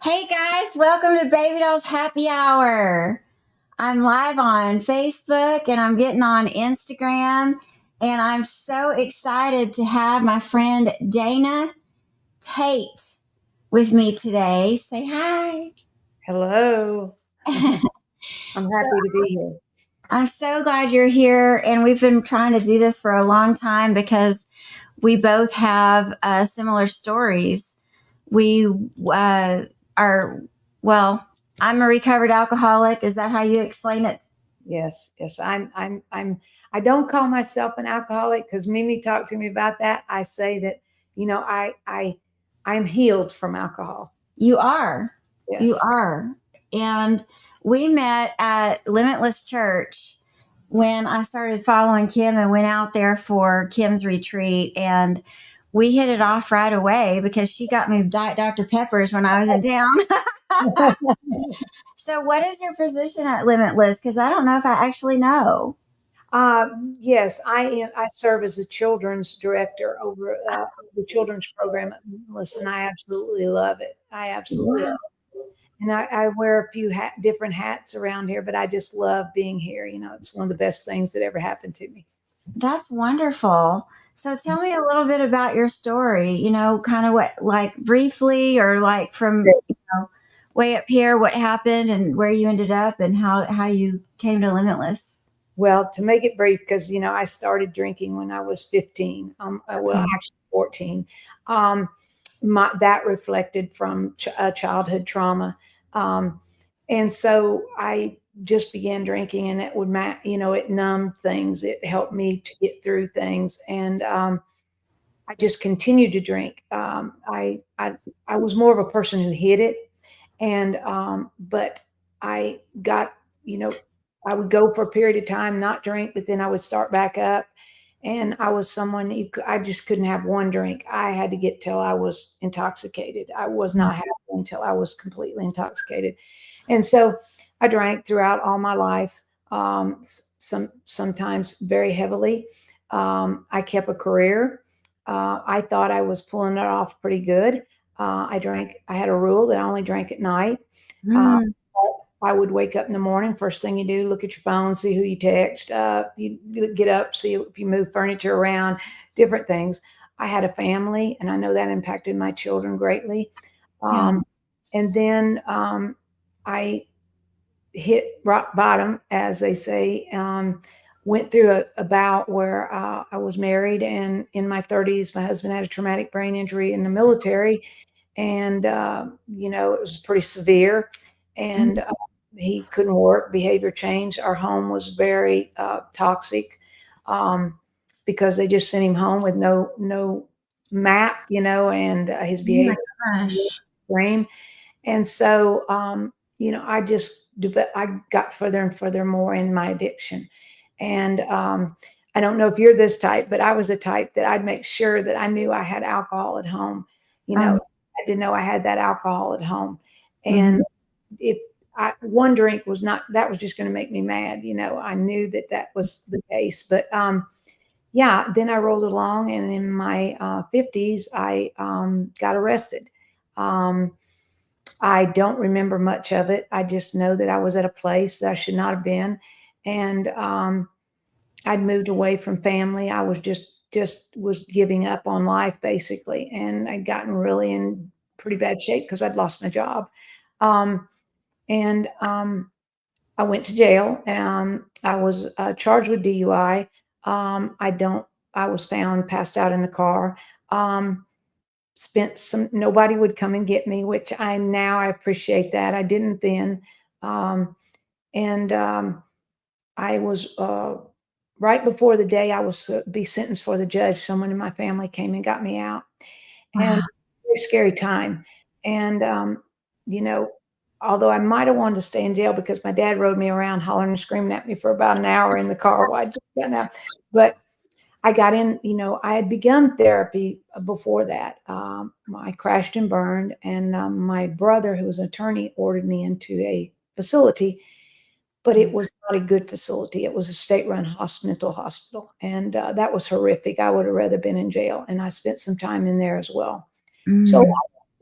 Hey guys, welcome to BabyDoll's Happy Hour. I'm live on Facebook and I'm getting on Instagram, and I'm so excited to have my friend Dana Tate with me today. Say hi. Hello. I'm So happy to be here. I'm so glad you're here, and we've been trying to do this for a long time because we both have similar stories. We are, well, I'm a recovered alcoholic. Is that how you explain it? Yes, yes. I don't call myself an alcoholic because Mimi talked to me about that. I say that, I'm healed from alcohol. You are. You Yes. are. And we met at Limitless Church when I started following Kim and went out there for Kim's retreat. And we hit it off right away because she got me Diet Dr. Peppers when I was in town. So, what is your position at Limitless? Because I don't know if I actually know. Yes, I am. I serve as a children's director over the children's program at Listen, I absolutely love it. I absolutely love Wow. it. And I wear a few different hats around here, but I just love being here. It's one of the best things that ever happened to me. That's wonderful. So tell me a little bit about your story, kind of what, like briefly, or like from, way up here, what happened and where you ended up and how you came to Limitless. Well, to make it brief, because I started drinking when I was 15. Well, Okay. actually 14. That reflected from childhood trauma, and so I just began drinking, and it would, it numbed things. It helped me to get through things, and I just continued to drink. I was more of a person who hid it, and but I got, you know, I would go for a period of time, not drink, but then I would start back up. And I was someone I just couldn't have one drink. I had to get till I was intoxicated. I was not happy until I was completely intoxicated. And so I drank throughout all my life, sometimes very heavily. I kept a career. I thought I was pulling it off pretty good. I had a rule that I only drank at night. Uh, Mm, I would wake up in the morning. First thing you do, look at your phone, see who you text. You get up, see if you move furniture around, different things. I had a family, and I know that impacted my children greatly. yeah. And then I hit rock bottom, as they say. Went through a bout where I was married, and in my 30s, my husband had a traumatic brain injury in the military, and it was pretty severe, and Mm, he couldn't work. Behavior changed. Our home was very toxic, because they just sent him home with no map, and his oh my behavior gosh. extreme. And so, I just I got further and further more in my addiction. And I don't know if you're this type, but I was a type that I'd make sure that I knew I had alcohol at home. Um, I didn't know I had that alcohol at home. mhm. And if one drink was not, that was just going to make me mad. I knew that that was the case. But yeah, then I rolled along, and in my 50s, I got arrested. Um, I don't remember much of it. I just know that I was at a place that I should not have been, and I'd moved away from family. I was just was giving up on life basically, and I'd gotten really in pretty bad shape because I'd lost my job, um, and I went to jail. I was charged with DUI. I don't. I was found passed out in the car. Um, Spent some Nobody would come and get me, which I appreciate that. I didn't then. Um, and I was right before the day I was be sentenced for the judge, someone in my family came and got me out. And Wow. very scary time. And you know, although I might have wanted to stay in jail because my dad rode me around hollering and screaming at me for about an hour in the car while I just got out. But I got in, I had begun therapy before that. I crashed and burned, and my brother, who was an attorney, ordered me into a facility, but it was not a good facility. It was a state-run mental hospital, and that was horrific. I would have rather been in jail, and I spent some time in there as well. So Mm.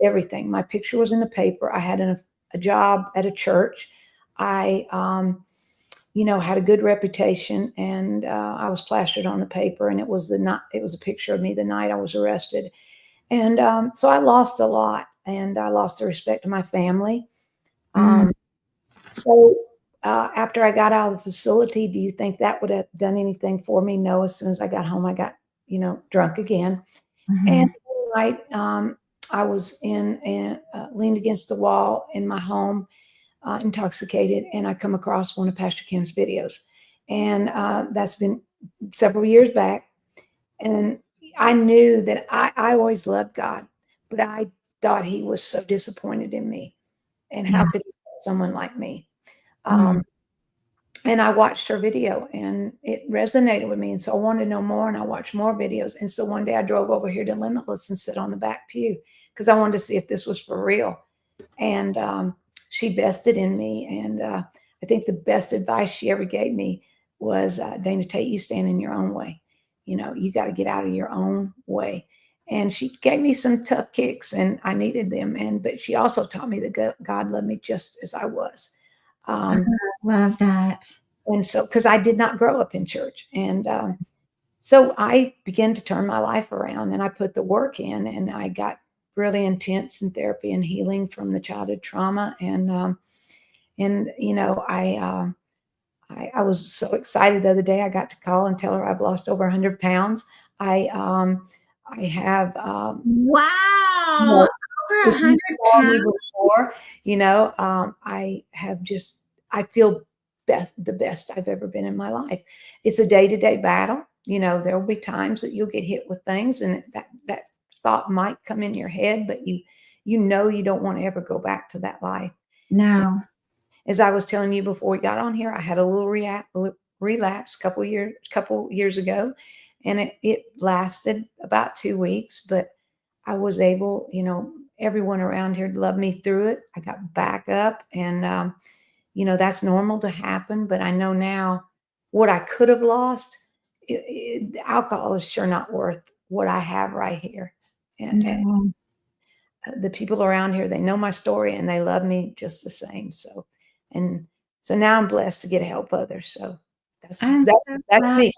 everything. My picture was in the paper. I had a job at a church. I, had a good reputation, and I was plastered on the paper. And it was a picture of me the night I was arrested. And so I lost a lot, and I lost the respect of my family. Mm. So after I got out of the facility, do you think that would have done anything for me? No. As soon as I got home, I got, drunk again. And Mhm. one night, I was leaned against the wall in my home, intoxicated, and I come across one of Pastor Kim's videos. And that's been several years back. And I knew that I always loved God, but I thought he was so disappointed in me. And how Yeah. could he love someone like me? Mm. Um, and I watched her video, and it resonated with me. And so I wanted to know more, and I watched more videos. And so one day I drove over here to Limitless and sit on the back pew because I wanted to see if this was for real. And she vested in me. And I think the best advice she ever gave me was, Dana Tate, you stand in your own way. You got to get out of your own way. And she gave me some tough kicks, and I needed them. But she also taught me that God loved me just as I was. I Um, love that. and so, because I did not grow up in church. And so I began to turn my life around, and I put the work in, and I got really intense in therapy and healing from the childhood trauma. And I was so excited the other day. I got to call and tell her I've lost over 100 pounds. I have, you Wow. know, Over if you 100 saw me pounds. before, I feel the best I've ever been in my life. It's a day-to-day battle. There will be times that you'll get hit with things, and that thought might come in your head, but you don't want to ever go back to that life. No. As I was telling you before we got on here, I had a little relapse couple years ago, and it lasted about 2 weeks, but I was able, everyone around here loved me through it. I got back up, and that's normal to happen. But I know now what I could have lost. Alcohol is sure not worth what I have right here. And No. the people around here, they know my story, and they love me just the same. And so now I'm blessed to get to help others. So that's I'm that's so that's glad. me.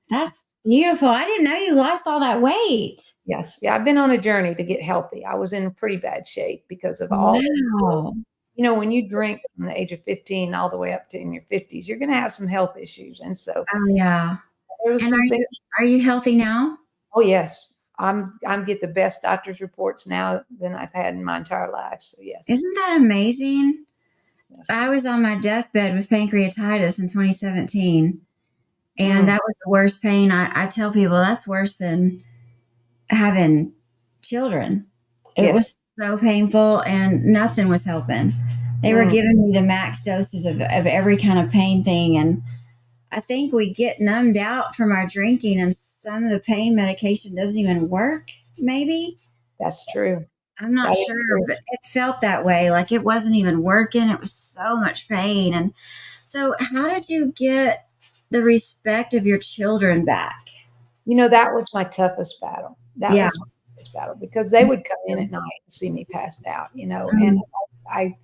That's beautiful. I didn't know you lost all that weight. Yes, yeah, I've been on a journey to get healthy. I was in pretty bad shape because of all the, Wow. when you drink from the age of 15 all the way up to in your 50s, you're going to have some health issues. And so Oh, yeah. there was And some things. are you healthy now? Oh yes, I'm get the best doctor's reports now than I've had in my entire life. So yes, Isn't that amazing? yes. I was on my deathbed with pancreatitis in 2017, and Mm, that was the worst pain. I tell people that's worse than having children. It yes. was so painful, and nothing was helping. They were Mm, giving me the max doses of every kind of pain thing. And I think we get numbed out from our drinking, and some of the pain medication doesn't even work, maybe. that's true. I'm not That is sure, true. but it felt that way. Like it wasn't even working. It was so much pain. And so, how did you get the respect of your children back? That was my toughest battle. That Yeah. was my toughest battle because they would come in at night and see me passed out, and Um, I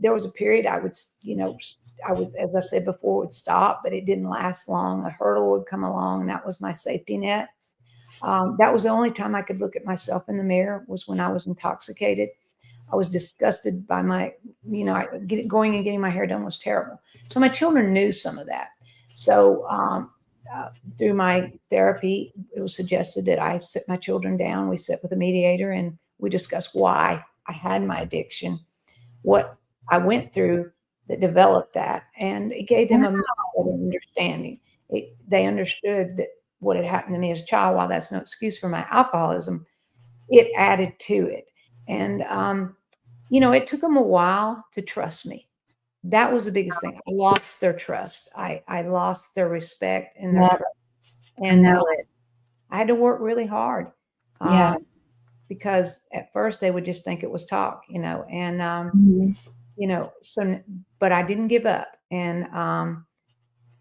there was a period I would, as I said before, would stop, but it didn't last long. A hurdle would come along, and that was my safety net. That was the only time I could look at myself in the mirror was when I was intoxicated. I was disgusted by going and getting my hair done was terrible. So my children knew some of that. So through my therapy, it was suggested that I sit my children down. We sit with a mediator, and we discuss why I had my addiction, what I went through that developed that, and it gave them a much better understanding. They understood that what had happened to me as a child, while that's no excuse for my alcoholism, it added to it. And it took them a while to trust me. That was the biggest thing. I lost their trust. I lost their respect and their yeah, trust. I And know it. I had to work really hard, Yeah. um, because at first they would just think it was talk, and Mhm. but I didn't give up. And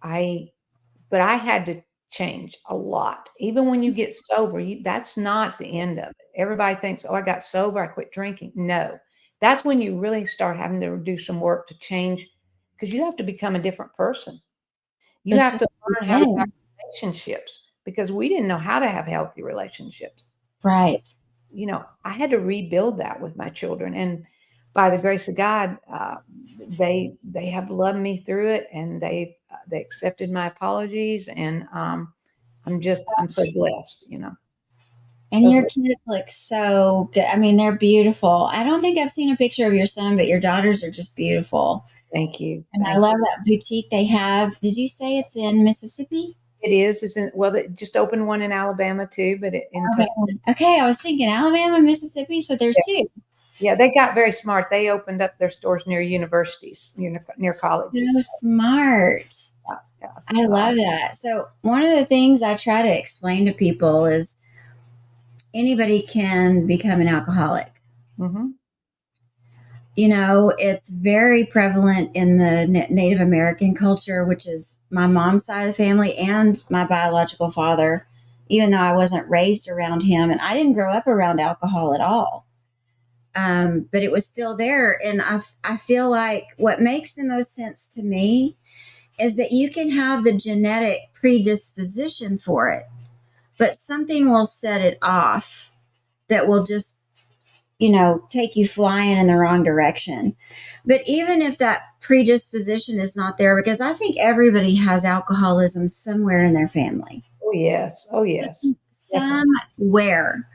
I but I had to change a lot. Even when you get sober, that's not the end of it. Everybody thinks, oh, I got sober, I quit drinking. No, that's when you really start having to do some work to change, because you have to become a different person. You It's have just to learn how to have insane. relationships, because we didn't know how to have healthy relationships. So, Right. I had to rebuild that with my children, and by the grace of God, they have loved me through it, and they accepted my apologies, and I'm so blessed. And So your kids look so good. I mean, they're beautiful. I don't think I've seen a picture of your son, but your daughters are just beautiful. thank you, And I thank love you. that boutique they have. Did you say it's in Mississippi? It is, isn't well. They just opened one in Alabama too, but in Okay. Okay, I was thinking Alabama, Mississippi, so there's Yes. two. Yeah, they got very smart. They opened up their stores near universities, near So colleges. smart. So, yes. I love that. So, one of the things I try to explain to people is anybody can become an alcoholic. hmm It's very prevalent in the Native American culture, which is my mom's side of the family and my biological father, even though I wasn't raised around him. And I didn't grow up around alcohol at all. But it was still there. And I feel like what makes the most sense to me is that you can have the genetic predisposition for it, but something will set it off that will just take you flying in the wrong direction. But even if that predisposition is not there, because I think everybody has alcoholism somewhere in their family, Oh yes. Oh yes. Definitely. somewhere.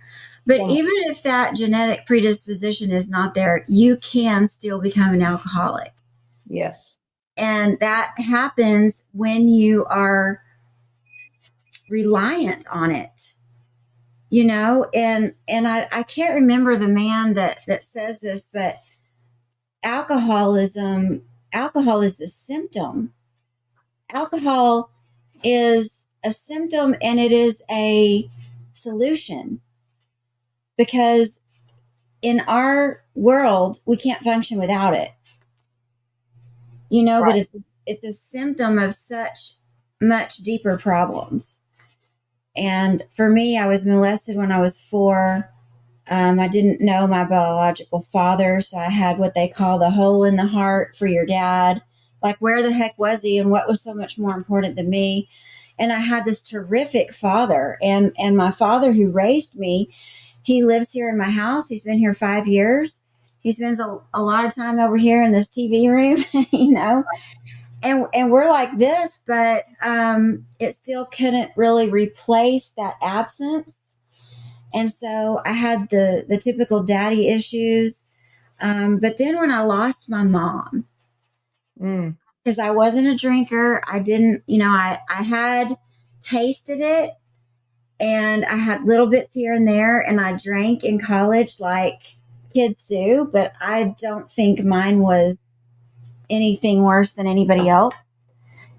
But Some, even if that genetic predisposition is not there, you can still become an alcoholic. yes. And that happens when you are reliant on it. And I can't remember the man that says this, but alcohol is the symptom. Alcohol is a symptom and it is a solution, because in our world we can't function without it. But Right. it's a symptom of such much deeper problems. And for me, I was molested when I was 4. I didn't know my biological father, so I had what they call the hole in the heart for your dad. Like, where the heck was he, and what was so much more important than me? And I had this terrific father, and my father who raised me, he lives here in my house. He's been here 5 years. He spends a lot of time over here in this TV room, and we're like this, but it still couldn't really replace that absence. And so I had the typical daddy issues. But then when I lost my mom, Mm, because I wasn't a drinker, I didn't, I had tasted it and I had little bits here and there, and I drank in college like kids do, but I don't think mine was anything worse than anybody else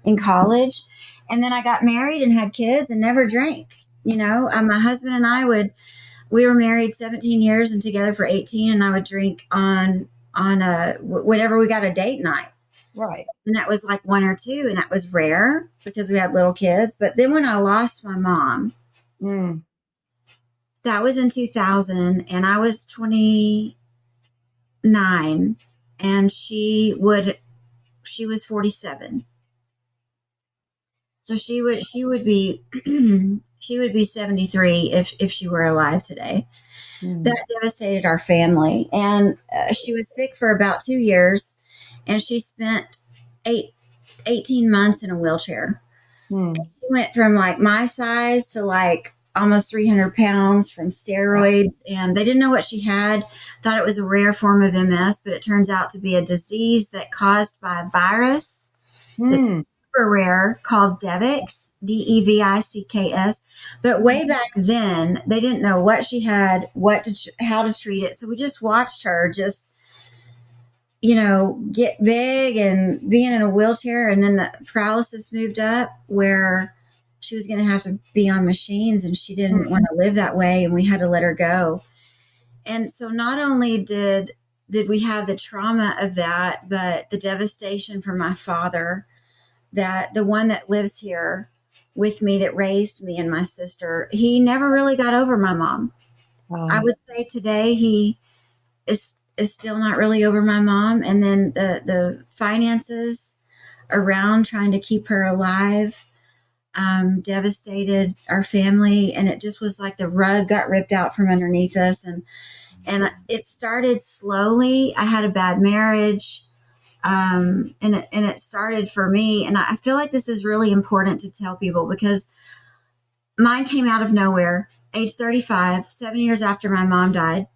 in college. And then I got married and had kids and never drank. My husband and we were married 17 years and together for 18, and I would drink on a whenever we got a date night. right. And that was like 1 or 2, and that was rare because we had little kids. But then when I lost my mom, Mm, that was in 2000, and I was 29, and she was 47. So she would be she would be 73 if she were alive today. mm, That devastated our family. And she was sick for about 2 years, and she spent 18 months in a wheelchair. mm. She went from like my size to like almost 300 pounds from steroids, and they didn't know what she had. Thought it was a rare form of MS, but it turns out to be a disease that caused by a virus that's Mm. super rare called Devix, Devicks. But way back then, they didn't know what she had, how to treat it. So we just watched her get big and being in a wheelchair, and then the paralysis moved up where she was going to have to be on machines, and she didn't want to live that way, and we had to let her go. And so not only did we have the trauma of that, but the devastation for my father, that the one that lives here, with me that raised me and my sister, he never really got over my mom. I would say today he is still not really over my mom. And then the finances around trying to keep her alive devastated our family, and it just was like the rug got ripped out from underneath us. And it started slowly. I had a bad marriage. And it started for me. And I feel like this is really important to tell people because mine came out of nowhere, age 35, 7 years after my mom died.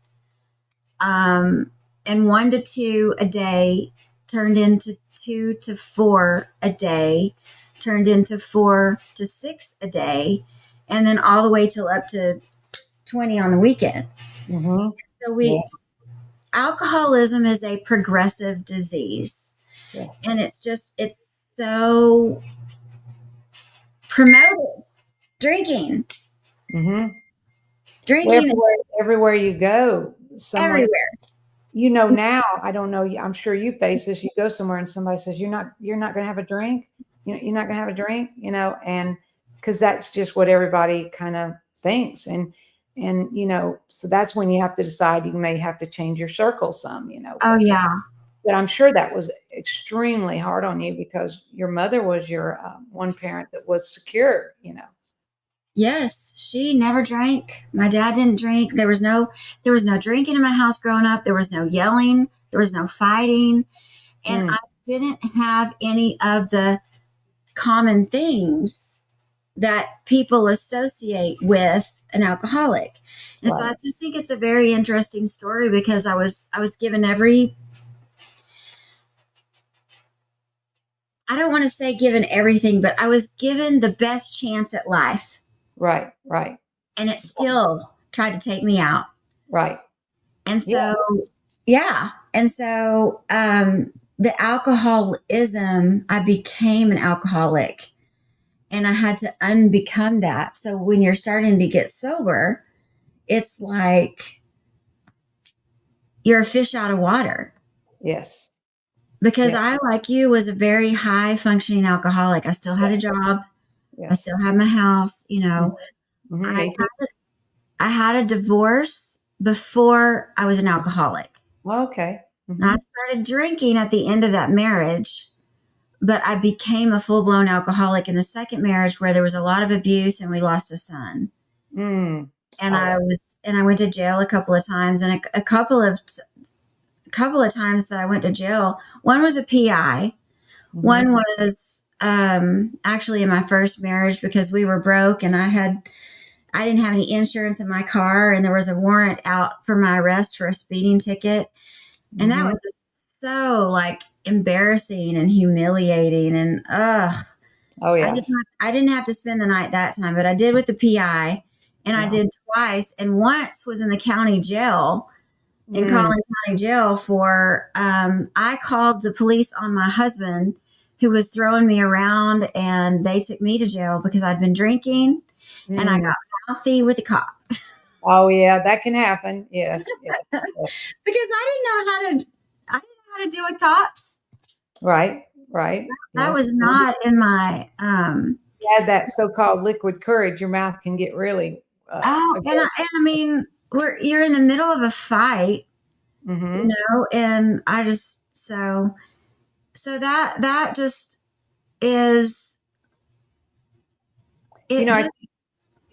And 1 to 2 a day turned into 2 to 4 a day, turned into 4 to 6 a day, and then all the way till up to 20 on the weekend. Mm-hmm. So Yes. alcoholism is a progressive disease. Yes. And it's so promoted. Drinking. Mm-hmm. Drinking everywhere you go, everywhere. Now, I don't know, I'm sure you face this. You go somewhere and somebody says, you're not going to have a drink. You're not going to have a drink, and because that's just what everybody kind of thinks. And, so that's when you have to decide, you may have to change your circle some, Oh, yeah. But I'm sure that was extremely hard on you because your mother was your one parent that was secure, Yes, she never drank. My dad didn't drink. There was no drinking in my house growing up. There was no yelling. There was no fighting. And I didn't have any of the common things that people associate with an alcoholic. And so I just think it's a very interesting story because I was given I don't want to say given everything, but I was given the best chance at life. Right. And it still tried to take me out. Right. And so, yeah. And so, the alcoholism, I became an alcoholic and I had to unbecome that. So when you're starting to get sober, it's like you're a fish out of water. Yes. Because I, like you, was a very high functioning alcoholic. I still had a job. Yes. I still had my house, Mm-hmm. I had a divorce before I was an alcoholic. Okay. Mm-hmm. Now, I started drinking at the end of that marriage, but I became a full-blown alcoholic in the second marriage where there was a lot of abuse and we lost a son. And I went to jail a couple of times, and a couple of times that I went to jail, one was a PI. Mm-hmm. One was actually in my first marriage because we were broke and I didn't have any insurance in my car, and there was a warrant out for my arrest for a speeding ticket. And that was just so like embarrassing and humiliating. And oh yeah, I didn't have to spend the night that time, but I did with the PI, and I did twice, and once was in the county jail. In Collin County Jail for, I called the police on my husband who was throwing me around, and they took me to jail because I'd been drinking and I got mouthy with a cop. Oh yeah, that can happen. Yes. Because I didn't know how to deal with cops. Right. That was not in my, you had that so-called liquid courage. Your mouth can get really, and I mean, you're in the middle of a fight, and I just, so that just is,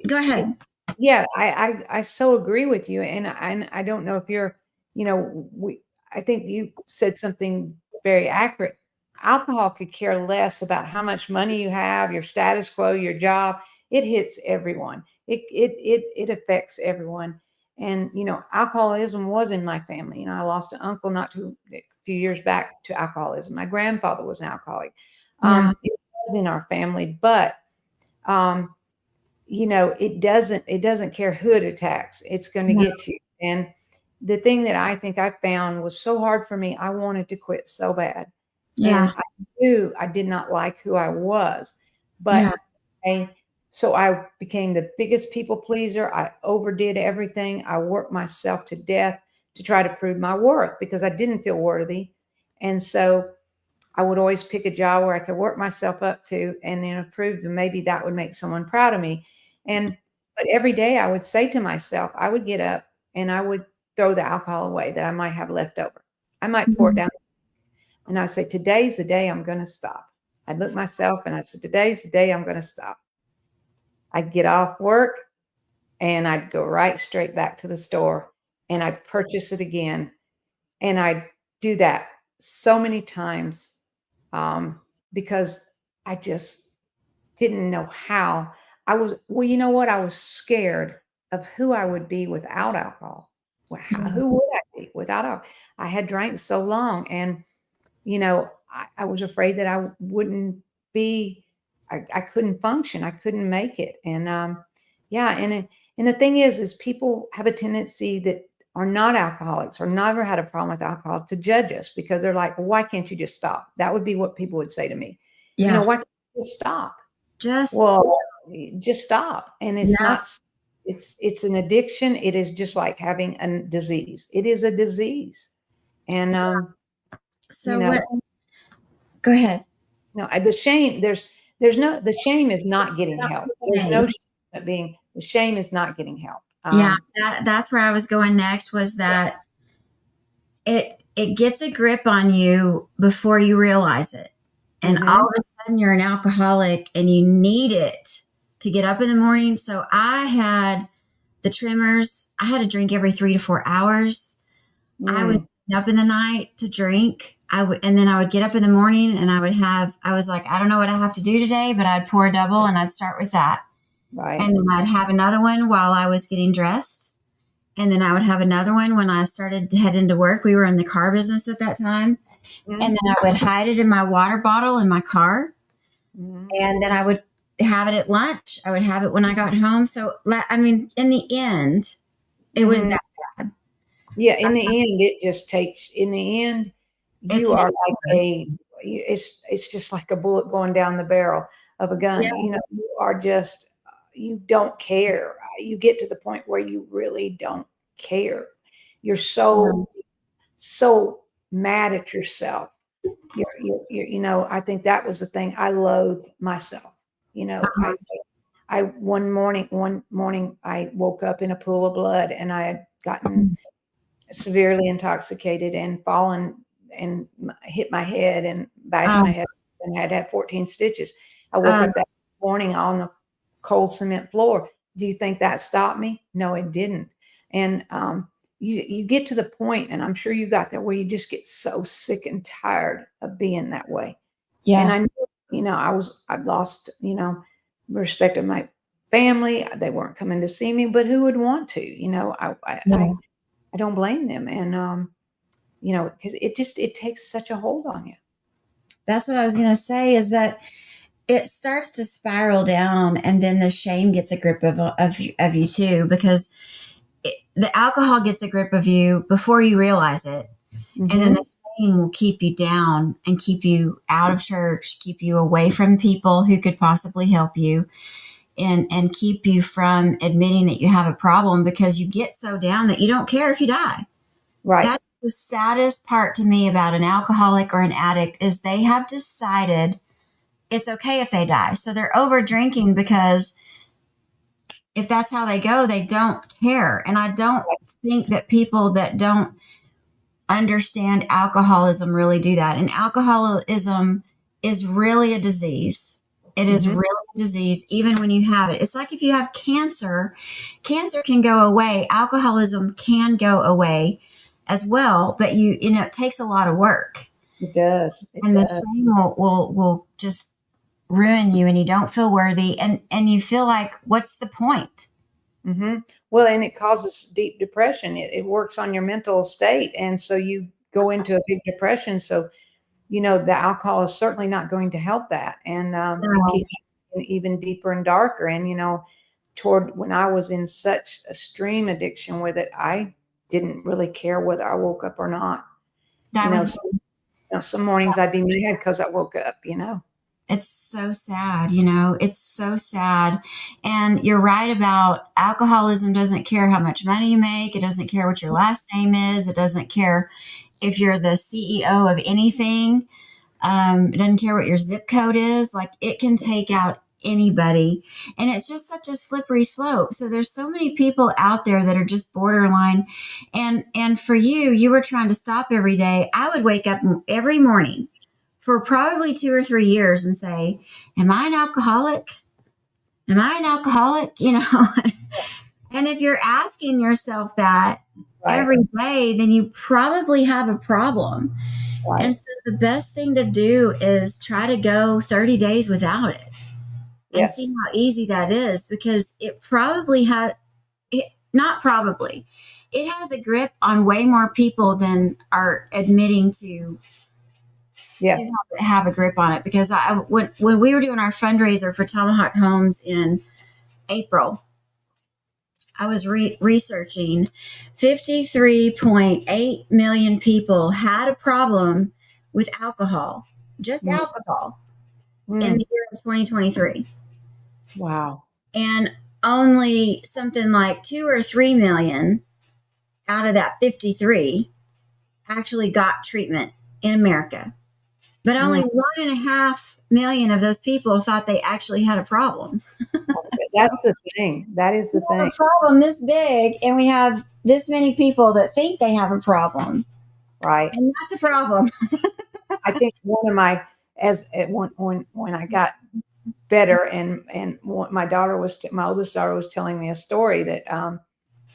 go ahead. Yeah, I so agree with you. And I don't know if you're, I think you said something very accurate. Alcohol could care less about how much money you have, your status quo, your job. It hits everyone. It affects everyone. And, alcoholism was in my family. I lost an uncle a few years back to alcoholism. My grandfather was an alcoholic. It was in our family, but, it doesn't care who it attacks. It's going to get you. And the thing that I think I found was so hard for me, I wanted to quit so bad. Yeah. And I knew I did not like who I was, but so I became the biggest people pleaser. I overdid everything. I worked myself to death to try to prove my worth because I didn't feel worthy. And so I would always pick a job where I could work myself up to and then improve, and maybe that would make someone proud of me. And but every day I would say to myself, I would get up and I would throw the alcohol away that I might have left over. I might pour it Mhm. down and I'd say, today's the day I'm going to stop. I'd look myself and I'd say, today's the day I'm going to stop. I'd get off work and I'd go right straight back to the store and I'd purchase it again. And I'd do that so many times because I just didn't know how. Well, you know what? I was scared of who I would be without alcohol. Yeah. Who would I be without alcohol? I had drank so long, and I was afraid that I wouldn't be, I couldn't function. I couldn't make it. And yeah, and the thing is people have a tendency that are not alcoholics or never had a problem with alcohol to judge us because they're like, well, why can't you just stop? That would be what people would say to me. Yeah. Why can't you just stop? Just Well, just stop. And it's no. not, it's an addiction. It is just like having a disease. It is a disease. And, you So know, what? Go ahead. no, the shame, the shame is not getting help. There's no Okay. shame at being, the shame is not getting help. Yeah, that's where I was going next, was that it gets a grip on you before you realize it. And all Mhm. of a sudden you're an alcoholic and you need it to get up in the morning. So I had the tremors. I had to drink every 3 to 4 hours. I was Mm, up in the night to drink. And then I would get up in the morning and I was like, I don't know what I have to do today, but I'd pour a double and I'd start with that. right. And then I'd have another one while I was getting dressed. And then I would have another one when I started heading to work. We were in the car business at that time. And Mhm, then I would hide it in my water bottle in my car. mhm, And then I would have it at lunch. I would have it when I got home. So, I mean, in the end, it was mhm. that bad. Yeah, in the end, it just takes, in the end, It you are takes like over. it's just like a bullet going down the barrel of a Yeah. gun. You are just, you don't care. You get to the point where you really don't care. You're Yeah. so mad at yourself. I think that was the thing. I loathed myself. One morning I woke up in a pool of blood and I had gotten severely intoxicated and fallen and hit my head and bashed my Um, head and had 14 stitches. I woke um, up that morning on the cold cement floor. Do you think that stopped me? No, it didn't. And you get to the point, and I'm sure you got there, where you just get so sick and tired of being that way. And yeah. I knew, I've lost, respect of my family. They weren't coming to see me, but who would want to? Yeah. I don't blame them. And because it takes such a hold on you. That's what I was going to say, is that it starts to spiral down, and then the shame gets a grip of you too, because the alcohol gets a grip of you before you realize it. And then Mhm. the shame will keep you down and keep you out of church, keep you away from people who could possibly help you, and keep you from admitting that you have a problem, because you get so down that you don't care if you die. Right. That's the saddest part to me about an alcoholic or an addict, is they have decided it's okay if they die. So they're over drinking because if that's how they go, they don't care. And I don't think that people that don't understand alcoholism really do that. And alcoholism is really a disease. It is Mhm. really a disease, even when you have it. It's like if you have cancer, cancer can go away. Alcoholism can go away as well, but it takes a lot of work. It does. It And the does. shame will just ruin you, and you don't feel worthy, and you feel like, what's the point? Mhm. Well, and it causes deep depression. It works on your mental state, and so you go into a big depression. So, the alcohol is certainly not going to help that, and it No, keeps you even deeper and darker. And toward when I was in such extreme addiction with it, I didn't really care whether I woke up or not. You that know, was some, some mornings I'd be mad because I woke up. it's so sad, it's so sad. And you're right about alcoholism doesn't care how much money you make. It doesn't care what your last name is. It doesn't care if you're the CEO of anything. It doesn't care what your zip code is. Like, it can take out anybody. And it's just such a slippery slope. So there's so many people out there that are just borderline. And for you, you were trying to stop every day. I would wake up every morning for probably 2 or 3 years and say, am I an alcoholic? Am I an alcoholic? You know, and if you're asking yourself that every day, then you probably have a problem. Right. And so the best thing to do is try to go 30 days without it and Yes. see how easy that is, because it probably not probably, it has a grip on way more people than are admitting to Yes. have a grip on it. Because when we were doing our fundraiser for Tomahawk Homes in April, I was researching 53.8 million people had a problem with alcohol, just alcohol, in the year of 2023. Wow. And only something like 2 or 3 million out of that 53 actually got treatment in America. But only 1.5 million of those people thought they actually had a problem. That's the thing. That is the We have thing. a problem this big, and we have this many people that think they have a problem. Right. And that's a problem. I think one of my, when I got better, and my my oldest daughter was telling me a story that,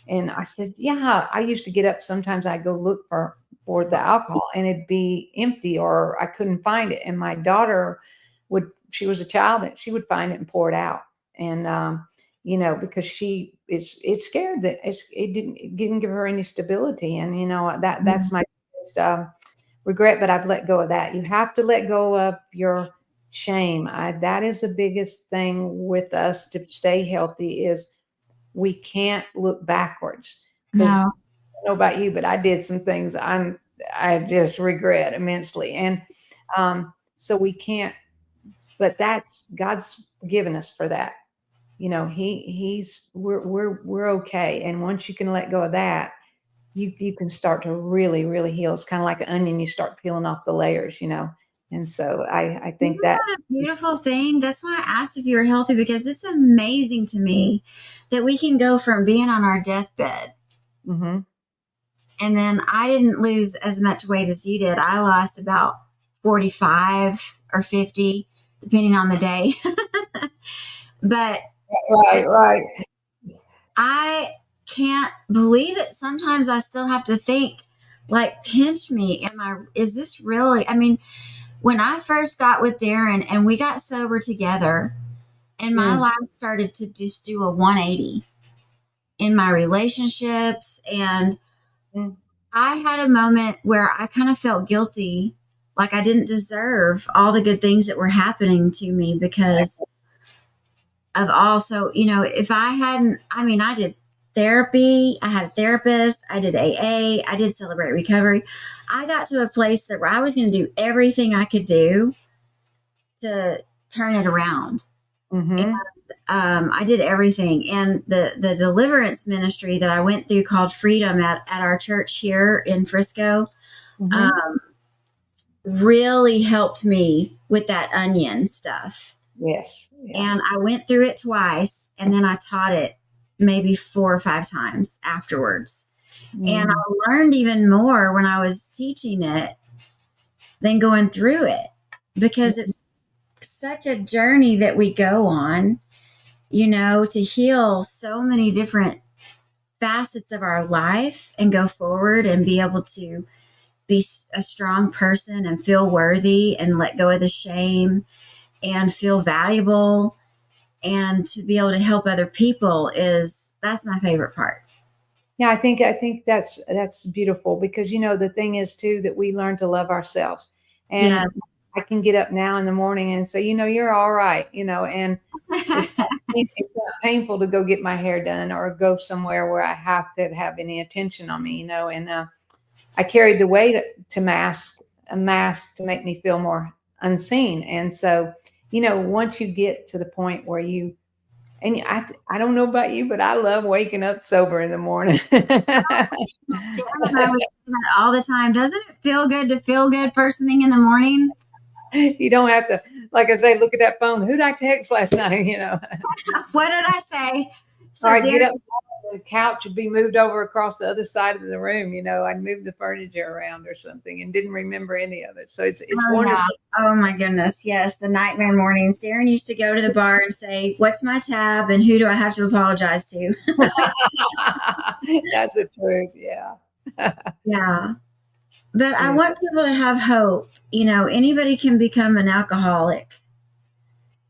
and I said, yeah, I used to get up. Sometimes I'd go look for the alcohol and it'd be empty or I couldn't find it. And my daughter she was a child, and she would find it and pour it out. And, you know, because it's scared that it didn't give her any stability. And, you know, that's my biggest, regret, but I've let go of that. You have to let go of your shame. That is the biggest thing with us to stay healthy, is we can't look backwards. Because I don't know about you, but I did some things I just regret immensely. And so we can't, but that's God's given us for that. You know, we're okay. And once you can let go of that, you can start to really, really heal. It's kind of like an onion. You start peeling off the layers, you know? And so I think Isn't that a beautiful thing? That's why I asked if you were healthy, because it's amazing to me that we can go from being on our deathbed. Mm-hmm. And then I didn't lose as much weight as you did. I lost about 45 or 50, depending on the day. But right. I can't believe it. Sometimes I still have to think, like, pinch me. Is this really? I mean, when I first got with Darren and we got sober together, and my life started to just do a 180 in my relationships, and I had a moment where I kind of felt guilty, like I didn't deserve all the good things that were happening to me because of also, you know, if I hadn't, I mean, I did therapy, I had a therapist, I did AA, I did Celebrate Recovery. I got to a place where I was going to do everything I could do to turn it around. Mm-hmm. And I did everything. And the deliverance ministry that I went through, called Freedom, at our church here in Frisco, really helped me with that onion stuff. Yes. Yeah. And I went through it twice, and then I taught it maybe 4 or 5 times afterwards. And I learned even more when I was teaching it than going through it, because it's such a journey that we go on, you know, to heal so many different facets of our life and go forward and be able to be a strong person and feel worthy and let go of the shame and feel valuable, and to be able to help other people that's my favorite part. Yeah, I think that's beautiful, because, you know, the thing is too, that we learn to love ourselves. And I can get up now in the morning and say, you know, you're all right, you know, and it's not painful to go get my hair done or go somewhere where I have to have any attention on me, you know. And I carried the weight to a mask to make me feel more unseen. And so, you know, once you get to the point where I don't know about you, but I love waking up sober in the morning. All the time. Doesn't it feel good to feel good first thing in the morning? You don't have to, like I say, look at that phone. Who did I text last night? What did I say? All So right, get Darren, up. The couch would be moved over across the other side of the room. I'd moved the furniture around or something and didn't remember any of it. So it's oh yeah. wonderful. Oh my goodness. Yes. The nightmare mornings. Darren used to go to the bar and say, "What's my tab and who do I have to apologize to?" That's the truth. Yeah. Yeah. But I Yeah. want people to have hope. Anybody can become an alcoholic.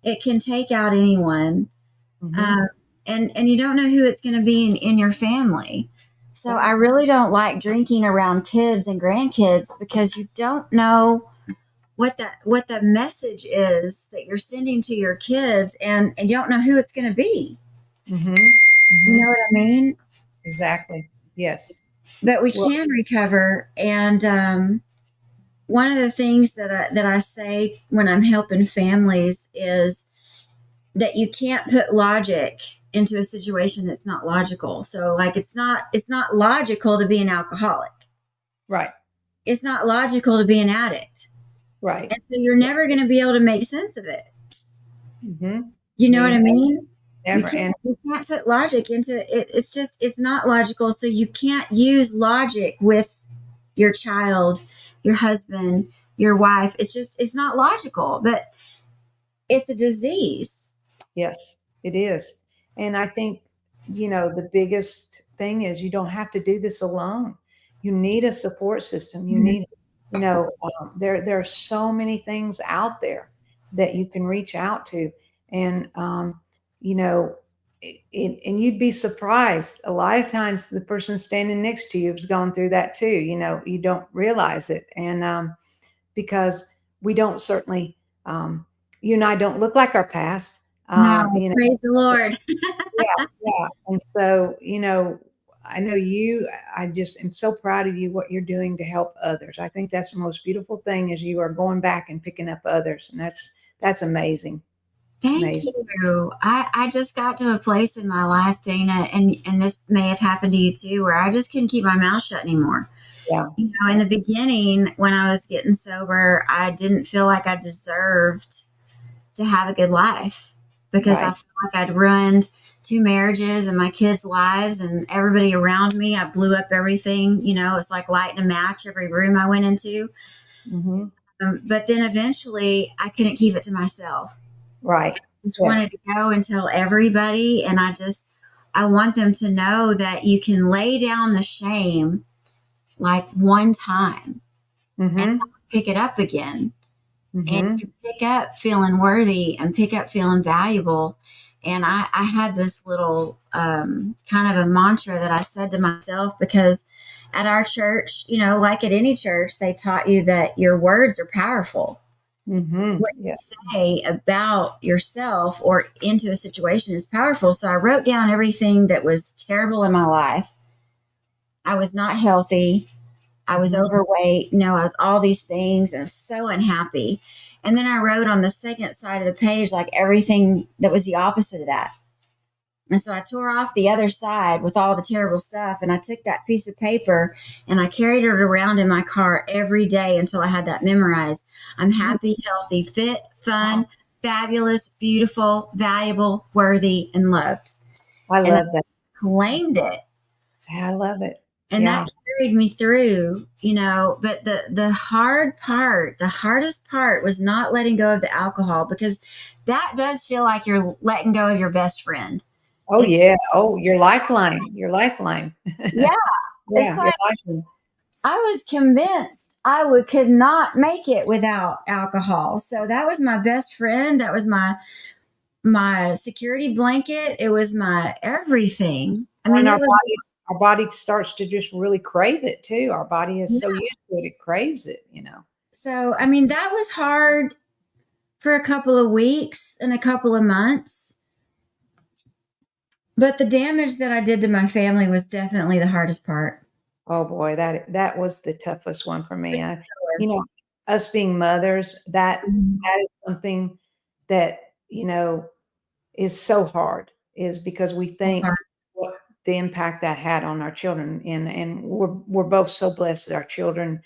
It can take out anyone. Hmm. Um, and you don't know who it's going to be in your family. So I Right. really don't like drinking around kids and grandkids because you don't know what the message is that you're sending to your kids, and you don't know who it's going to be. Hmm. You Hmm. know what I mean? Exactly. Yes. But we Well, can recover. And one of the things that I say when I'm helping families is that you can't put logic into a situation that's not logical. So like it's not logical to be an alcoholic. right. It's not logical to be an addict. Right. And so you're never Yes. going to be able to make sense of it. Hmm. You know what I You mean? You never. can't And you can't put logic into it. It's not logical. So you can't use logic with your child, your husband, your wife. It's not logical, but it's a disease. yes, it is. And I think, the biggest thing is you don't have to do this alone. You need a support system. You Mhm. need, there are so many things out there that you can reach out to. And, you know, and you'd be surprised. A lot of times the person standing next to you has gone through that too. You don't realize it. And, because we don't certainly, you and I don't look like our past. No, You know, praise the Lord. yeah, yeah. And so, I know you, I just am so proud of you, what you're doing to help others. I think that's the most beautiful thing is you are going back and picking up others. And that's amazing. Thank Amazing. you. I just got to a place in my life, Dana, and this may have happened to you too, where I just couldn't keep my mouth shut anymore. Yeah. In the beginning, when I was getting sober, I didn't feel like I deserved to have a good life because I Right. felt like I'd ruined two marriages and my kids' lives and everybody around me. I blew up everything. It's like lighting a match every room I went into. Hmm. But then eventually, I couldn't keep it to myself. Right. Just Yes. wanted to go and tell everybody, and I want them to know that you can lay down the shame like one time and Hmm. pick it up again, and Hmm. you pick up feeling worthy and pick up feeling valuable. And I had this little kind of a mantra that I said to myself because at our church, like at any church, they taught you that your words are powerful. Hmm. What you Yes. say about yourself or into a situation is powerful. So I wrote down everything that was terrible in my life. I was not healthy. I was Hmm. overweight. I was all these things and I was so unhappy. And then I wrote on the second side of the page, like everything that was the opposite of that. And so I tore off the other side with all the terrible stuff. And I took that piece of paper and I carried it around in my car every day until I had that memorized. I'm happy, healthy, fit, fun, fabulous, beautiful, valuable, worthy, and loved. I And I love that. claimed it. I love it. And Yeah. that carried me through, but the hard part, the hardest part was not letting go of the alcohol because that does feel like you're letting go of your best friend. Oh It, yeah. Oh, your lifeline. Your lifeline. yeah, it's Yeah, your like lifeline. I was convinced could not make it without alcohol. So that was my best friend. That was my security blanket. It was my everything. I When mean, it was our body starts to just really crave it too. Our body is so used to it, it craves it. so. I mean, that was hard for a couple of weeks and a couple of months. But the damage that I did to my family was definitely the hardest part. Oh boy, that was the toughest one for me. You know, us being mothers, Mhm. that is something that, is so hard, is because we So hard. think what the impact that had on our children. And we're both so blessed that our children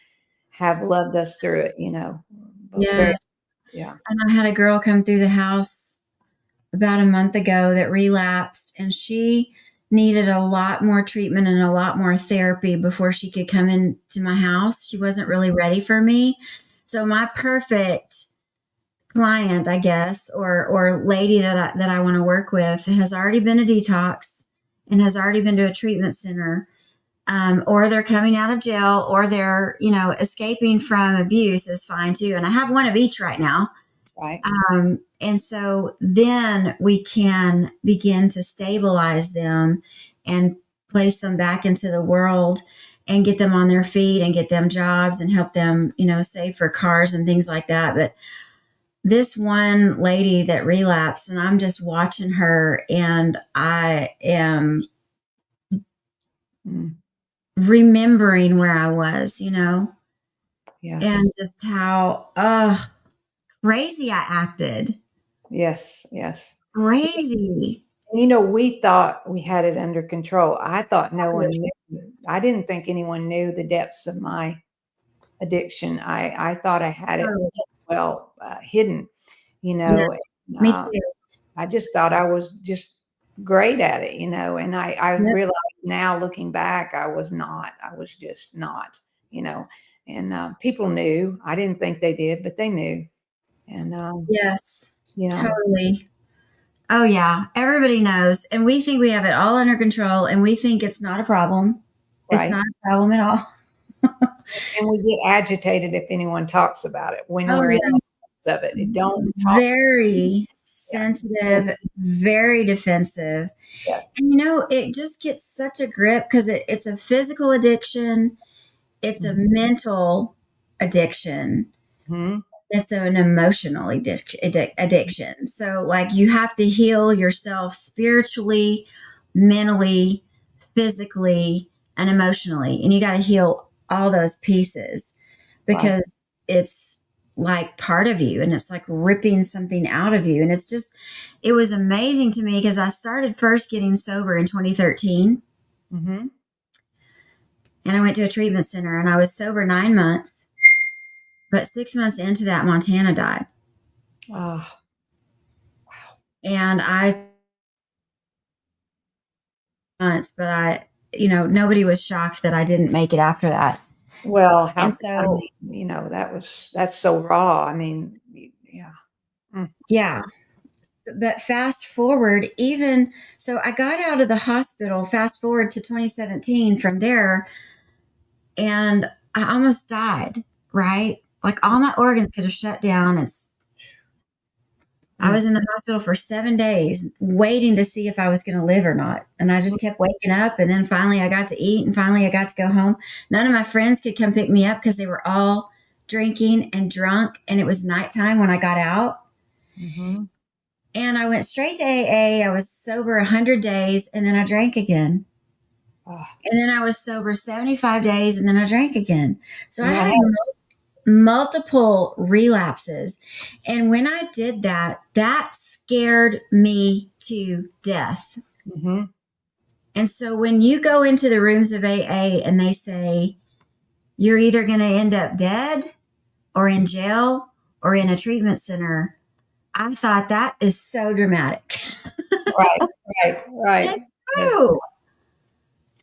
have loved us through it, both very Yes. Yeah. And I had a girl come through the house about a month ago that relapsed, and she needed a lot more treatment and a lot more therapy before she could come into my house. She wasn't really ready for me. So my perfect client, I guess, or lady that I want to work with has already been a detox and has already been to a treatment center, or they're coming out of jail, or they're escaping from abuse is fine too. And I have one of each right now. Right. And so then we can begin to stabilize them and place them back into the world and get them on their feet and get them jobs and help them, save for cars and things like that. But this one lady that relapsed, and I'm just watching her, and I am Mm. remembering where I was, Yes. and just how crazy I acted. Yes. Yes. Crazy. We thought we had it under control. I thought no one knew. I didn't think anyone knew the depths of my addiction. I thought I had it Oh, well hidden, you yeah, know. me Uh, too. I just thought I was just great at it, and I Yep. realize now looking back, I was not. I was just not, you know. And people knew. I didn't think they did, but they knew. And Yes, you know, totally. Oh, yeah. Everybody knows. And we think we have it all under control, and we think it's not a problem. It's right. not a problem at all. And we get agitated if anyone talks about it when Oh, we're in yeah. the midst of it. It don't talk. Very Yeah. sensitive, very defensive. Yes. And it just gets such a grip because it's a physical addiction, it's a Mhm. mental addiction, Mhm. it's an emotional addiction. So, like, you have to heal yourself spiritually, mentally, physically, and emotionally. And you got to heal all those pieces Right. because it's like part of you and it's like ripping something out of you. And it was amazing to me because I started first getting sober in 2013, Mhm. and I went to a treatment center and I was sober 9 months. But 6 months into that, Montana died. Ah, And but nobody was shocked that I didn't make it after that. well, And I so, mean, that's so raw. I mean, yeah. Mm. yeah, but fast forward, even so, I got out of the hospital, fast forward to 2017 from there, and I almost died, right? Like all my organs could have shut down. I Mm. was in the hospital for 7 days waiting to see if I was going to live or not. And I just kept waking up. And then finally I got to eat and finally I got to go home. None of my friends could come pick me up because they were all drinking and drunk. And it was nighttime when I got out. Mhm. And I went straight to AA. I was sober 100 days and then I drank again. Ah, And then I was sober 75 days and then I drank again. So I and I had have. multiple relapses. And when I did that, that scared me to death. Mhm. And so when you go into the rooms of AA and they say, you're either going to end up dead or in jail or in a treatment center, I thought that is so dramatic. Right. Right. Right. It's Yes. true.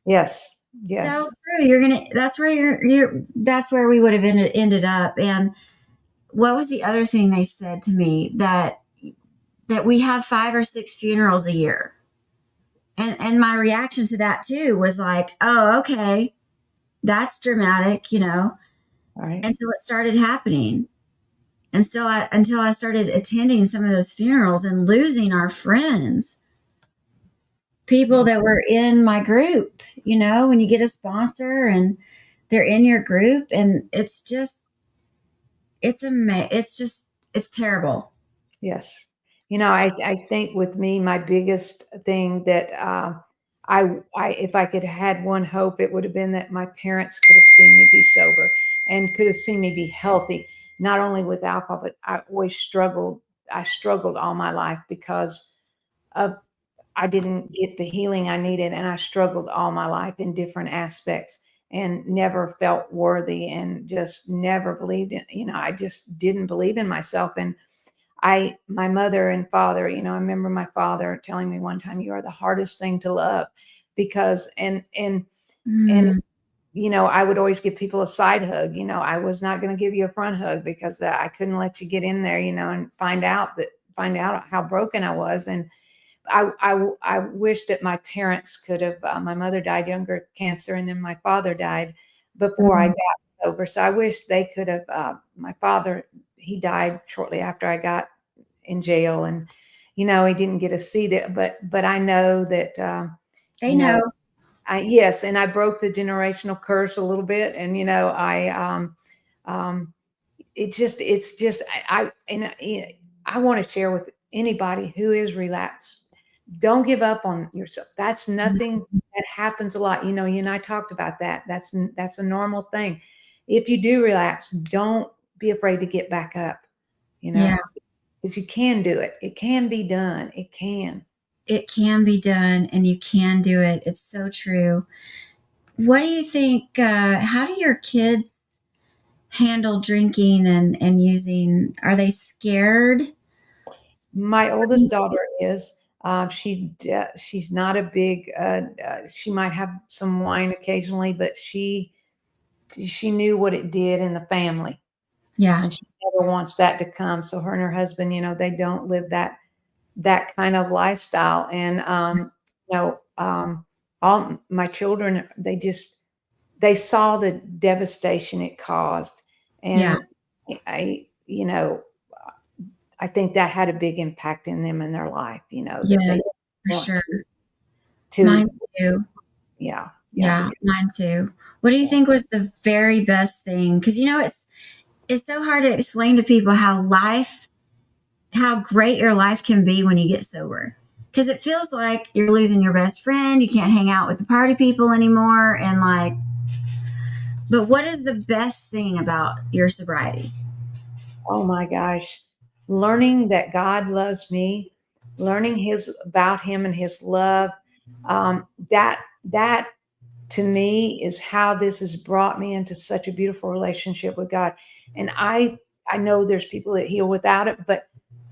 Yes. So Yes. true. That's where we would have ended up. And what was the other thing they said to me that we have 5 or 6 funerals a year. And my reaction to that too was like, oh, okay, that's dramatic, Right. until it started happening. And until I started attending some of those funerals and losing our friends, people Yes. that were in my group, when you get a sponsor and they're in your group, and it's terrible. Yes. I think with me, my biggest thing that if I could have had one hope, it would have been that my parents could have seen me be sober and could have seen me be healthy, not only with alcohol, but I always struggled. I struggled all my life because of I didn't get the healing I needed, and I struggled all my life in different aspects. and never felt worthy and just never believed in, I just didn't believe in myself. And my mother and father, I remember my father telling me one time, "You are the hardest thing to love," because, and, Mm. I would always give people a side hug. I was not going to give you a front hug because I couldn't let you get in there, and find out how broken I was. And I wish that my parents could have. My mother died younger, cancer, and then my father died before I Mm. got sober. So I wish they could have. My father, he died shortly after I got in jail, and he didn't get to see that. But I know that They you know know. yes, and I broke the generational curse a little bit, and um, it's just I want to share with anybody who is relapsed. Don't give up on yourself. That's nothing that happens a lot. You and I talked about that. That's a normal thing. If you do relapse, don't be afraid to get back up, you know, Yeah, because you can do it. It can be done. It can. it can be done and you can do it. It's so true. What do you think? How do your kids handle drinking and using? Are they scared? My oldest daughter is. She's not a big. She might have some wine occasionally, but she knew what it did in the family, Yeah, and she never wants that to come. So her and her husband, they don't live that kind of lifestyle. And all my children, they saw the devastation it caused, yeah, and I, you know, I think that had a big impact in them in their life. That yeah, they for want sure. to, Mine too. yeah, Yeah, because mine too. What do you yeah. think was the very best thing? Because it's so hard to explain to people how great your life can be when you get sober. Because it feels like you're losing your best friend. You can't hang out with the party people anymore, and but what is the best thing about your sobriety? Oh my gosh. Learning that God loves me, learning his about him and his love, that to me is how this has brought me into such a beautiful relationship with God. And I know there's people that heal without it, but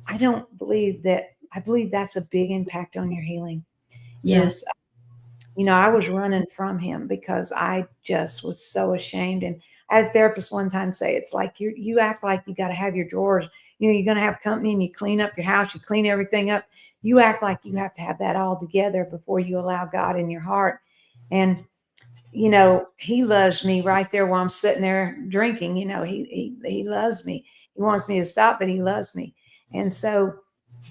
I believe that's a big impact on your healing is Yes. I was running from him because I just was so ashamed. And I had a therapist one time say, it's like you act like you got to have your drawers. You're going to have company and you clean up your house, you clean everything up. You act like you have to have that all together before you allow God in your heart. And, he loves me right there while I'm sitting there drinking. He loves me. He wants me to stop, but he loves me. And so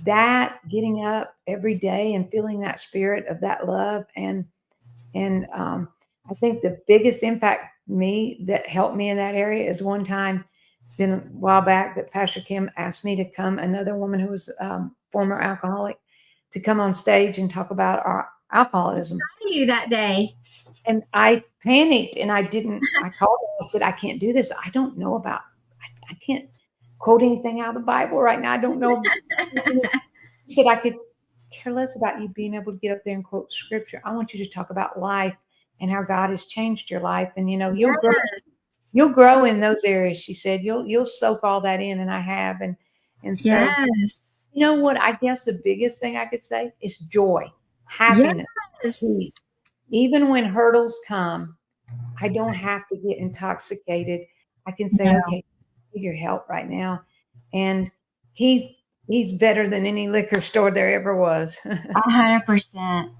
that getting up every day and feeling that spirit of that love and I think the biggest impact me that helped me in that area is one time, it's been a while back, that Pastor Kim asked me to come, another woman who was former alcoholic, to come on stage and talk about our alcoholism. You that day. And I panicked and I called her. I said, I can't do this. I don't know I can't quote anything out of the Bible right now. I don't know. She said, I could care less about you being able to get up there and quote scripture. I want you to talk about life and how God has changed your life. And Yes. you'll grow in those areas. She said, you'll soak all that in. And I have. And so, Yes. you know what? I guess the biggest thing I could say is joy, happiness, Yes. peace. Even when hurdles come, I don't have to get intoxicated. I can say, No, okay, I need your help right now. And he's he's better than any liquor store there ever was. 100%.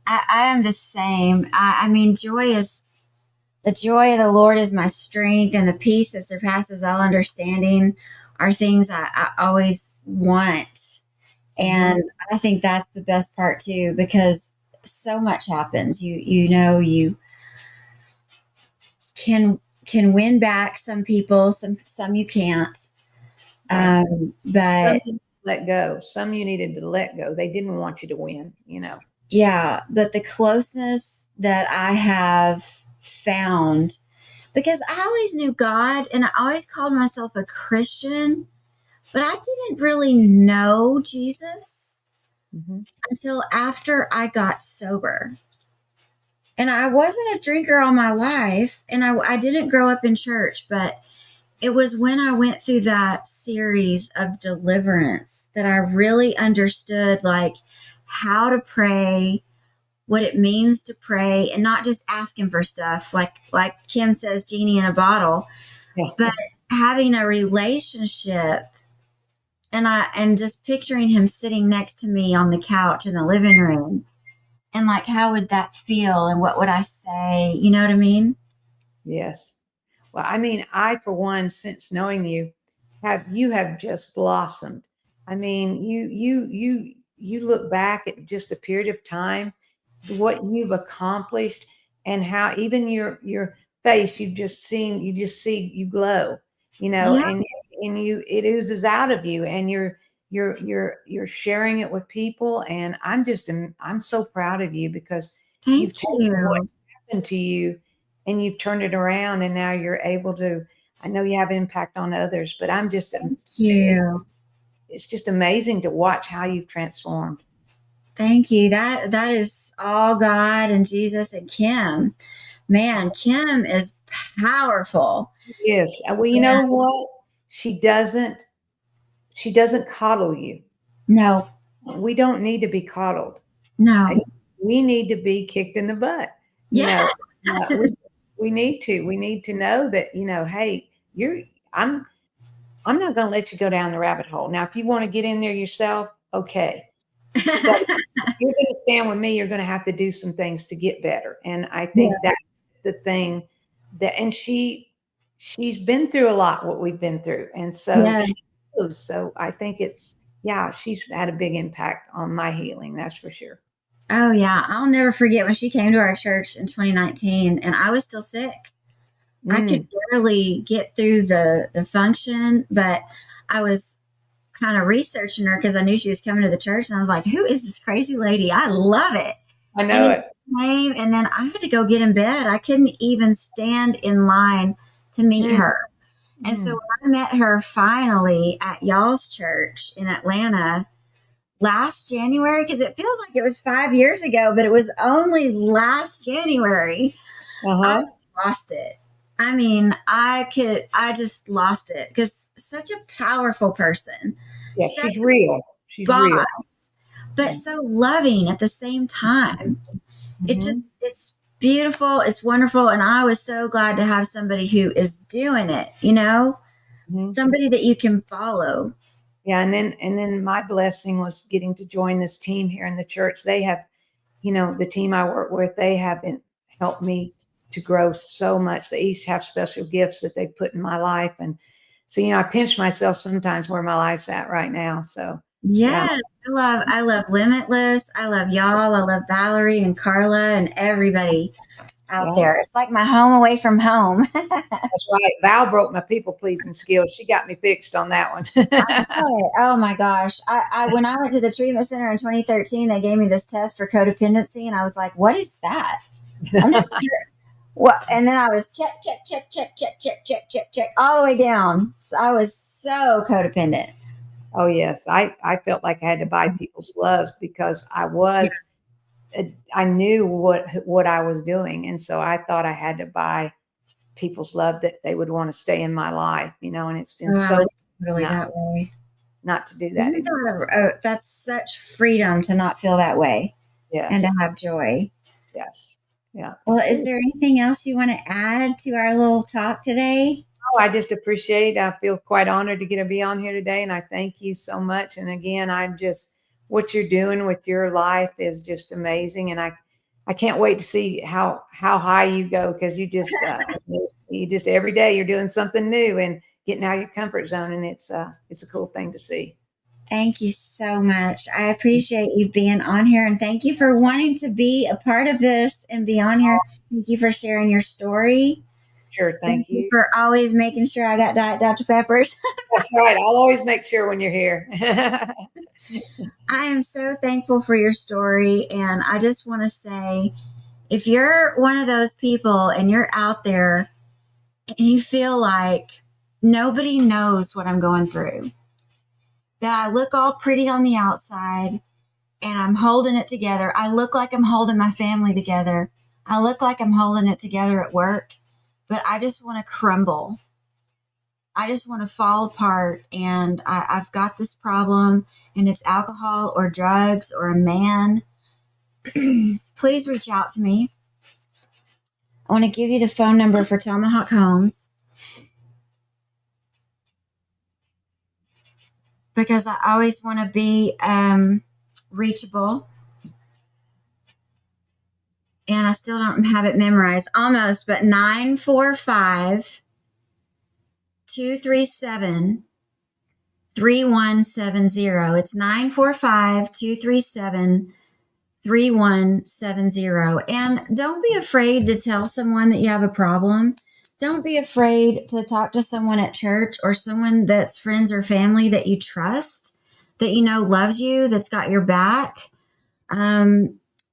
I am the same. I mean, the joy of the Lord is my strength, and the peace that surpasses all understanding are things I always want. Mhm. And I think that's the best part too, because so much happens. You can win back some people, some you can't. Right. Some But you let go. Some you needed to let go. They didn't want you to win. yeah, but the closeness that I have found, because I always knew God and I always called myself a Christian, but I didn't really know Jesus Mhm. until after I got sober. And I wasn't a drinker all my life, and I didn't grow up in church, but it was when I went through that series of deliverance that I really understood like how to pray, what it means to pray, and not just asking for stuff like Kim says, genie in a bottle, Yeah. but having a relationship. And just picturing him sitting next to me on the couch in the living room, and like how would that feel and what would I say? You know what I mean? Yes. Well, I mean, I, for one, since knowing you, have just blossomed. I mean, you look back at just a period of time, what you've accomplished, and how even your face, you just see you glow, Yeah. and you it oozes out of you, and you're sharing it with people, and I'm so proud of you because you've Thank taken what you. happened to you and you've turned it around, and now you're able to. I know you have impact on others, but Thank it's you. it's just amazing to watch how you've transformed. Thank you. That is all God and Jesus and Kim. Man, Kim is powerful. Yes. Well, you Yeah. know what? She doesn't she doesn't coddle you. No, We don't need to be coddled. I- no. We need to be kicked in the butt. You Yes. know, we need to. We need to know that, hey, I'm I'm not going to let you go down the rabbit hole. Now, if you want to get in there yourself, okay. But if you're going to stand with me, you're going to have to do some things to get better. And I think Yeah. that's the thing and she's been through a lot, what we've been through. And so Yeah. she knows. So I think yeah, she's had a big impact on my healing. That's for sure. Oh yeah. I'll never forget when she came to our church in 2019 and I was still sick. I could Mm, barely get through the function, but I was kind of researching her because I knew she was coming to the church, and I was like, "Who is this crazy lady? I love it." I And know then it. she came, and then I had to go get in bed. I couldn't even stand in line to meet Mm, her. And so mm. when I met her finally at y'all's church in Atlanta last January, because it feels like it was 5 years ago, but it was only last January. I Uh-huh. lost it. I mean, I just lost it because such a powerful person, Yeah, such she's a real. She's boss, real. but Yeah. so loving at the same time. Hmm. It's beautiful, it's wonderful. And I was so glad to have somebody who is doing it, you know, Hmm. somebody that you can follow. Yeah, and then my blessing was getting to join this team here in the church. They have, the team I work with, they have helped me to grow so much. They each have special gifts that they put in my life. And so, I pinch myself sometimes where my life's at right now. So yeah, Yes, I love Limitless. I love y'all. I love Valerie and Carla and everybody out yeah, there. It's like my home away from home. that's right. Val broke my people pleasing skills. She got me fixed on that one. Oh, oh my gosh. I when I went to the treatment center in 2013, they gave me this test for codependency and I was like, what is that? I'm not sure. What, and then I was check, check, check, check, check, check, check, check, check, all the way down. So I was so codependent. Oh yes, I felt like I had to buy people's loves because Yeah. I knew what I was doing, and so I thought I had to buy people's love that they would want to stay in my life, and it's been Oh, I so was totally not that way. not to do that Isn't anymore. that that's such freedom to not feel that way and to Yes, have joy. yes, yeah, Well, it's is true. there anything else you want to add to our little talk today? Oh, I just appreciate. I feel quite honored to get to be on here today, and I thank you so much. And again, I'm just what you're doing with your life is just amazing, and I can't wait to see how high you go because you just every day you're doing something new and getting out of your comfort zone, and it's a cool thing to see. Thank you so much. I appreciate you being on here and thank you for wanting to be a part of this and be on here. Thank you for sharing your story. Sure, Thank thank you you. for always making sure I got Diet Dr. Peppers. That's right. I'll always make sure when you're here. I am so thankful for your story. And I just want to say if you're one of those people and you're out there and you feel like nobody knows what I'm going through, that I look all pretty on the outside and I'm holding it together. I look like I'm holding my family together. I look like I'm holding it together at work, but I just want to crumble. I just want to fall apart. And I've got this problem, and it's alcohol or drugs or a man. Please reach out to me. I want to give you the phone number for Tomahawk Homes, because I always want to be reachable. And I still don't have it memorized. Almost, but 945 237 3170. It's 945 237 3170. And don't be afraid to tell someone that you have a problem. Don't be afraid to talk to someone at church or someone that's friends or family that you trust, that you know loves you, that's got your back.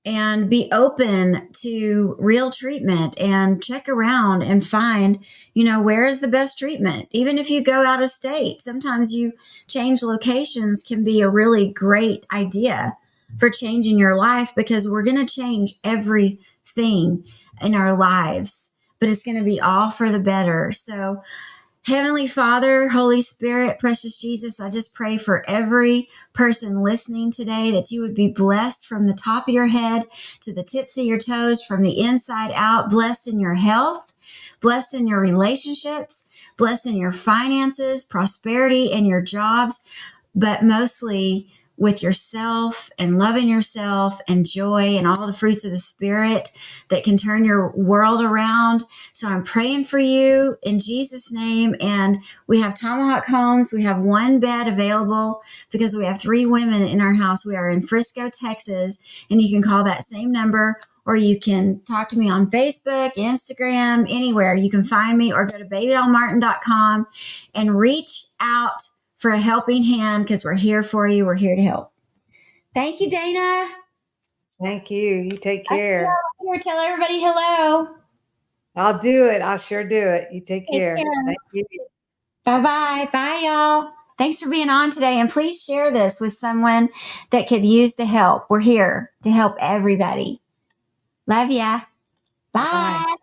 And be open to real treatment and check around and find, where is the best treatment. Even if you go out of state, sometimes you change locations can be a really great idea for changing your life, because we're going to change everything in our lives, but it's going to be all for the better. So, Heavenly Father, Holy Spirit, precious Jesus, I just pray for every person listening today that you would be blessed from the top of your head to the tips of your toes, from the inside out, blessed in your health, blessed in your relationships, blessed in your finances, prosperity, and your jobs, but mostly with yourself and loving yourself and joy and all the fruits of the Spirit that can turn your world around. So I'm praying for you in Jesus' name. And we have Tomahawk Homes. We have one bed available because we have 3 women in our house. We are in Frisco, Texas, and you can call that same number, or you can talk to me on Facebook, Instagram, anywhere. You can find me, or go to babydollmartin.com and reach out for a helping hand, because we're here for you. We're here to help. Thank you, Dana. Thank you. You take care. Tell everybody hello. I'll do it. I'll sure do it. You take care. Thank you. Bye-bye. Bye, y'all. Thanks for being on today. And please share this with someone that could use the help. We're here to help everybody. Love ya. Bye. Bye.